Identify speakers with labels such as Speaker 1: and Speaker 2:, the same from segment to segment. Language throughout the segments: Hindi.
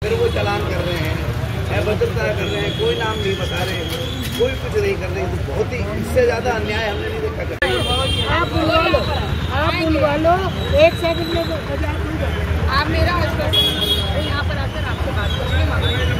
Speaker 1: फिर वो चालान कर रहे हैं, अभद्रता कर रहे हैं, कोई नाम नहीं बता रहे, कोई कुछ नहीं कर रहे। तो बहुत ही इससे ज़्यादा अन्याय हमने नहीं देखा।
Speaker 2: आप बुलवा लो 1 सेकंड में आप मेरा आश्वासन यहाँ पर आकर आपसे बात करेंगे।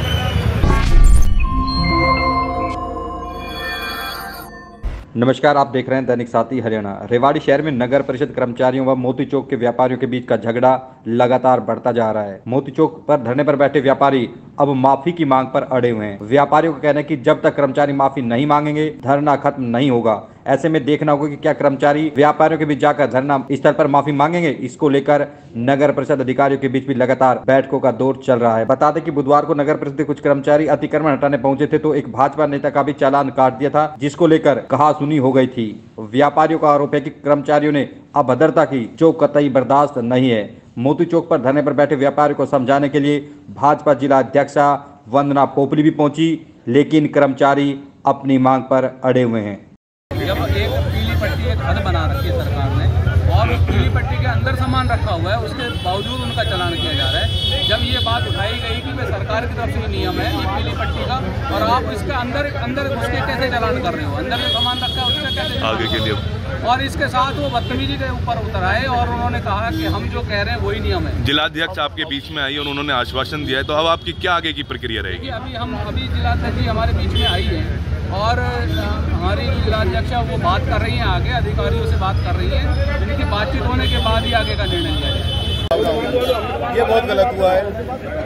Speaker 3: नमस्कार, आप देख रहे हैं दैनिक साथी हरियाणा। रेवाड़ी शहर में नगर परिषद कर्मचारियों व मोती चौक के व्यापारियों के बीच का झगड़ा लगातार बढ़ता जा रहा है। मोती चौक पर धरने पर बैठे व्यापारी अब माफी की मांग पर अड़े हुए हैं। व्यापारियों का कहना है कि जब तक कर्मचारी माफी नहीं मांगेंगे धरना खत्म नहीं होगा। ऐसे में देखना होगा कि क्या कर्मचारी व्यापारियों के बीच जाकर धरना स्थल पर माफी मांगेंगे। इसको लेकर नगर परिषद अधिकारियों के बीच भी लगातार बैठकों का दौर चल रहा है। बता दें कि बुधवार को नगर परिषद के कुछ कर्मचारी अतिक्रमण हटाने पहुंचे थे तो एक भाजपा नेता का भी चालान काट दिया था, जिसको लेकर कहासुनी हो गई थी। व्यापारियों का आरोप है कि कर्मचारियों ने अभद्रता की, जो कतई बर्दाश्त नहीं है। मोती चौक पर धरने पर बैठे व्यापारियों को समझाने के लिए भाजपा जिला अध्यक्षा वंदना पोपली भी पहुंची, लेकिन कर्मचारी अपनी मांग पर अड़े हुए हैं।
Speaker 4: जब एक पीली पट्टी एक हद बना रखी है सरकार ने और उस पीली पट्टी के अंदर सामान रखा हुआ है, उसके बावजूद उनका चालान किया जा रहा है। जब ये बात उठाई गई कि सरकार की तरफ से ये नियम है ये पीली पट्टी का, और आप इसके अंदर उसके कैसे चालान कर रहे हो, अंदर जो सामान रखा है उसका कैसे आगे के नियम, और इसके साथ वो बदतमीजी के ऊपर उतर आए और उन्होंने कहा कि हम जो कह रहे हैं वही नियम है।
Speaker 5: जिलाध्यक्ष आपके बीच में आई और उन्होंने आश्वासन दिया है, तो अब आपकी क्या आगे की प्रक्रिया रहेगी?
Speaker 4: अभी जिलाध्यक्ष जी हमारे बीच में आई है और हमारी जिलाध्यक्ष वो बात कर रही हैं, आगे अधिकारियों से बात कर रही है। इनकी बातचीत होने के बाद ही आगे का निर्णय लिया जाएगा।
Speaker 6: ये बहुत गलत हुआ है।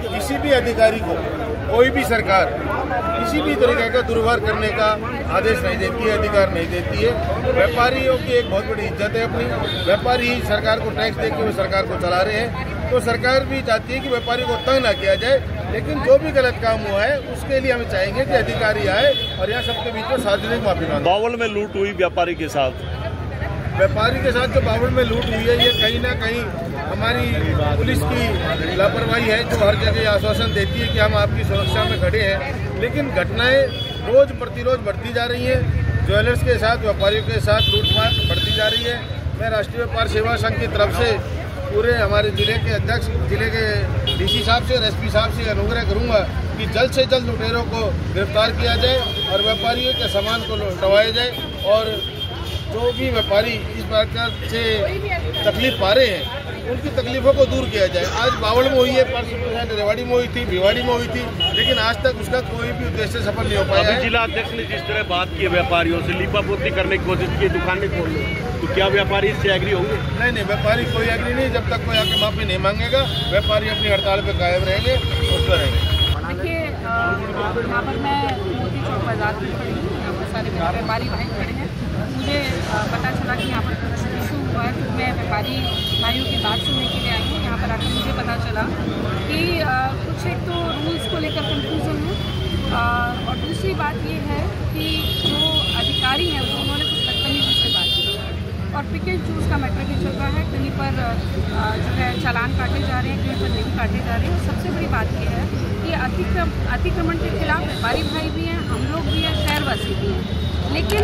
Speaker 6: किसी भी अधिकारी को कोई भी सरकार किसी भी तरीके का दुर्व्यवहार करने का आदेश नहीं देती है, अधिकार नहीं देती है। व्यापारियों की एक बहुत बड़ी इज्जत है अपनी। व्यापारी ही सरकार को टैक्स देके वो सरकार को चला रहे हैं, तो सरकार भी चाहती है कि व्यापारी को तंग ना किया जाए। लेकिन जो भी गलत काम हुआ है उसके लिए हम चाहेंगे कि अधिकारी आए और यहाँ सबके बीच में सार्वजनिक माफी मांगे।
Speaker 5: बावल में लूट हुई व्यापारी के साथ जो बावल में लूट हुई है, ये कहीं ना कहीं हमारी पुलिस की लापरवाही है, जो हर जगह आश्वासन देती है कि हम आपकी सुरक्षा में खड़े हैं, लेकिन घटनाएं रोज प्रतिरोज बढ़ती जा रही हैं। ज्वेलर्स के साथ, व्यापारियों के साथ लूटमार बढ़ती जा रही है। मैं राष्ट्रीय व्यापार सेवा संघ की तरफ से पूरे हमारे जिले के अध्यक्ष, जिले के डीसी साहब से और एसपी साहब से अनुग्रह करूंगा कि जल्द से जल्द लुटेरों को गिरफ्तार किया जाए और व्यापारियों के सामान को लौटवाया जाए, और जो भी व्यापारी इस प्रकार से तकलीफ पा रहे हैं उनकी तकलीफों को दूर किया जाए। आज बावल में हुई है, 5% रेवाड़ी में हुई थी, भिवाड़ी में हुई थी, लेकिन आज तक उसका कोई भी उद्देश्य सफल नहीं हो पाया है। जिला अध्यक्ष ने जिस तरह बात की व्यापारियों से, लीपापोती करने की कोशिश की, दुकानें खोल लो, तो क्या व्यापारी इससे एग्री होंगे?
Speaker 6: नहीं, व्यापारी कोई एग्री नहीं। जब तक कोई आके माफी नहीं मांगेगा, व्यापारी अपनी हड़ताल पर कायम रहेंगे, उस पर रहेंगे।
Speaker 2: देखिए, यहाँ पर मैं मोती चौक बाजार में खड़ी हूँ, यहाँ पर सारे व्यापारी भाई खड़े हैं। मुझे पता चला कि यहाँ पर इशू हुआ है, तो मैं व्यापारी भाइयों की बात सुनने के लिए आई हूँ। यहाँ पर आकर मुझे पता चला कि कुछ एक तो रूल्स को लेकर कंफ्यूजन है, और दूसरी बात ये है कि जो अधिकारी हैं उन्होंने कुछ बदतमीजी से बात की और पिक एंड चूज़ का मैटर भी चल रहा है। कहीं पर जो है चालान काटे जा रहे हैं, कहीं पर नहीं काटे जा रहे हैं। सबसे बड़ी बात ये है कि अतिक्रमण के खिलाफ व्यापारी भाई भी हैं, हम लोग भी हैं, शहरवासी भी हैं, लेकिन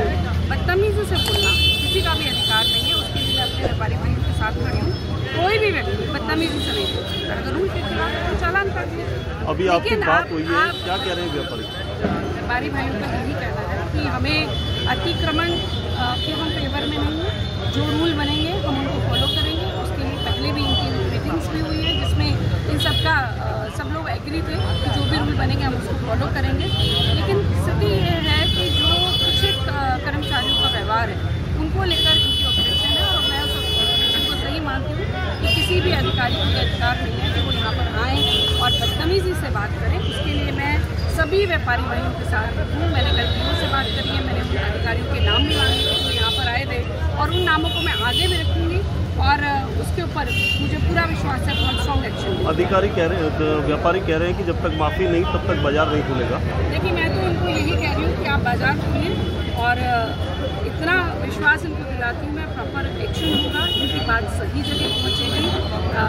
Speaker 2: बदतमीजी से बोलना किसी का भी अधिकार नहीं है। उसके लिए मैं अपने व्यापारी भाइयों के साथ खड़ी हूँ। कोई भी व्यक्ति बदतमीजी से नहीं बोलता, अगर रूल के खिलाफ तो चालान काट दिया।
Speaker 5: अभी आपकी बात हुई है, क्या कह रहे हैं
Speaker 2: व्यापारी भाइयों का यही कहना है कि हमें अतिक्रमण के हम फेवर में नहीं है। जो रूल बनेंगे हम उनको फॉलो करेंगे। उसके लिए पहले भी इनकी मीटिंग्स भी हुई है, जिसमें इन सब लोग एग्री थे कि जो भी रूल बनेंगे हम उसको फॉलो करेंगे। लेकिन स्थिति ये है कि जो कुछ कर्मचारियों का व्यवहार है उनको लेकर इनकी ऑब्जेक्शन है, और मैं उस ऑब्जेक्शन को सही मानती हूँ कि किसी भी अधिकारी को ये अधिकार नहीं है कि वो यहाँ पर आएँ और बदतमीजी से बात करें। इसके लिए मैं सभी व्यापारी भाइयों के साथ हूँ। मैंने कल से बात करी है, मैंने उन अधिकारियों के नाम भी मांगे थे जो यहाँ पर आए थे, और उन नामों को मैं आगे भी रखूँगी, और उसके ऊपर मुझे पूरा विश्वास है बहुत स्ट्रॉन्ग एक्शन।
Speaker 5: अधिकारी कह रहे हैं, व्यापारी कह रहे हैं कि जब तक माफ़ी नहीं तब तक बाजार नहीं खुलेगा।
Speaker 2: देखिए, मैं तो उनको यही कह रही हूँ कि आप बाजार खोलिए, और इतना विश्वास इनको दिलाती हूँ मैं, प्रॉपर एक्शन होगा, इनकी बात सही जगह पहुँचेगी।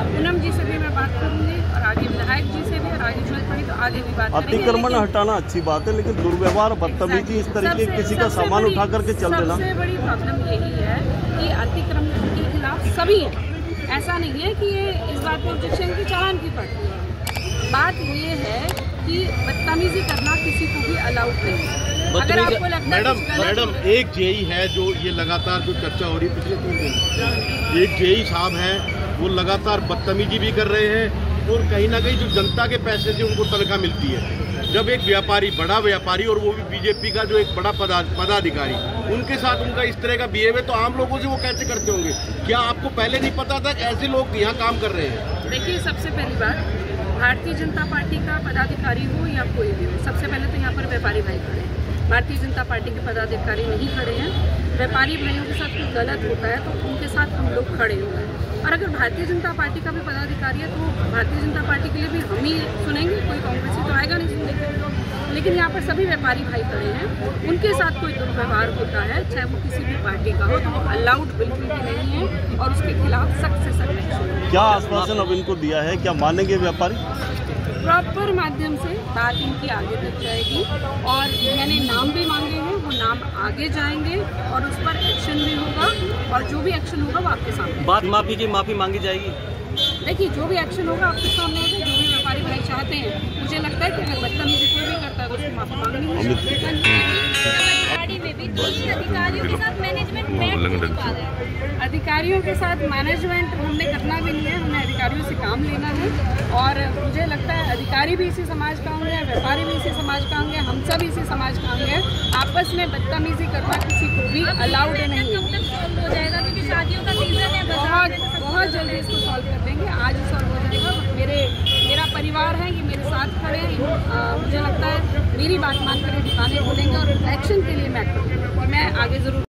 Speaker 2: पूनम जी से भी मैं बात करूँगी, और आगे विधायक जी से भी, और आगे जरूरत पड़ी तो आगे भी बात करेंगे।
Speaker 5: अतिक्रमण हटाना अच्छी बात है, लेकिन दुर्व्यवहार, बदतमीजी, इस तरीके किसी का सामान उठा करके चल देना।
Speaker 2: सबसे बड़ी प्रॉब्लम यही है कि अतिक्रमण के खिलाफ सभी हैं। ऐसा नहीं है कि ये इस बात पर ऑब्जेक्शन की चालान की पड़ती है। बात ये है कि बदतमीजी करना किसी को भी अलाउड नहीं है। अगर आपको लगता है
Speaker 6: मैडम एक जेई है जो ये लगातार जो चर्चा हो रही है पिछले 3 दिन, एक जेई साहब हैं वो लगातार बदतमीजी भी कर रहे हैं और कहीं ना कहीं जो जनता के पैसे से उनको तनख्वाह मिलती है। जब एक व्यापारी, बड़ा व्यापारी और वो भी बीजेपी का जो एक बड़ा पदाधिकारी, उनके साथ उनका इस तरह का बिहेव है तो आम लोगों से वो कैसे करते होंगे? क्या आपको पहले नहीं पता था कि ऐसे लोग यहाँ काम कर रहे हैं?
Speaker 2: देखिए, सबसे पहली बात, भारतीय जनता पार्टी का पदाधिकारी हो या कोई भी हो, सबसे पहले तो यहाँ पर व्यापारी भाई खड़े हैं। भारतीय जनता पार्टी के पदाधिकारी नहीं खड़े हैं। व्यापारी भाइयों के साथ कुछ गलत होता है तो उनके साथ हम लोग खड़े हुए हैं। और अगर भारतीय जनता पार्टी का भी पदाधिकारी है तो भारतीय जनता पार्टी के लिए भी हम ही सुनेंगे, कोई कांग्रेसी तो आएगा नहीं सुनेंगे। लेकिन यहाँ पर सभी व्यापारी भाई खड़े हैं, उनके साथ कोई दुर्व्यवहार होता है, चाहे वो किसी भी पार्टी का हो, तो वो अलाउड बिल्कुल भी नहीं है और उसके खिलाफ सख्त से सख्त एक्शन।
Speaker 7: क्या आश्वासन अब इनको दिया है, क्या मानेंगे व्यापारी?
Speaker 2: प्रॉपर माध्यम से बात इनकी आगे तक जाएगी और मैंने नाम भी मांगे हैं, वो नाम आगे जाएंगे और उस पर एक्शन भी होगा और जो भी एक्शन होगा वो आपके सामने।
Speaker 7: बात माफी की माफी मांगी जाएगी?
Speaker 2: देखिए, जो भी एक्शन होगा आपके सामने होगा। जो भी व्यापारी भाई चाहते हैं, मुझे लगता है कि अगर बदतमीजी कोई भी करता है तो उसको माफी मांगनी है। अधिकारियों के साथ मैनेजमेंट हमने करना भी नहीं है, हमें अधिकारियों से काम लेना है और मुझे लगता है अधिकारी भी इसी समाज का होंगे, व्यापारी भी इसी समाज का होंगे, हम सब इसी समाज का होंगे। आपस में बदतमीजी करना किसी को भी अलाउड नहीं है।
Speaker 8: हो जाएगा क्योंकि शादियों का सीजन है,
Speaker 2: बहुत जल्दी इसको सॉल्व कर देंगे। आज ही सॉल्व हो जाएगा। मेरा परिवार है, ये मेरे साथ खड़े हैं। मुझे लगता है मेरी बात मानकर दुकानें खोलेंगे और एक्शन के लिए मैं आगे जरूर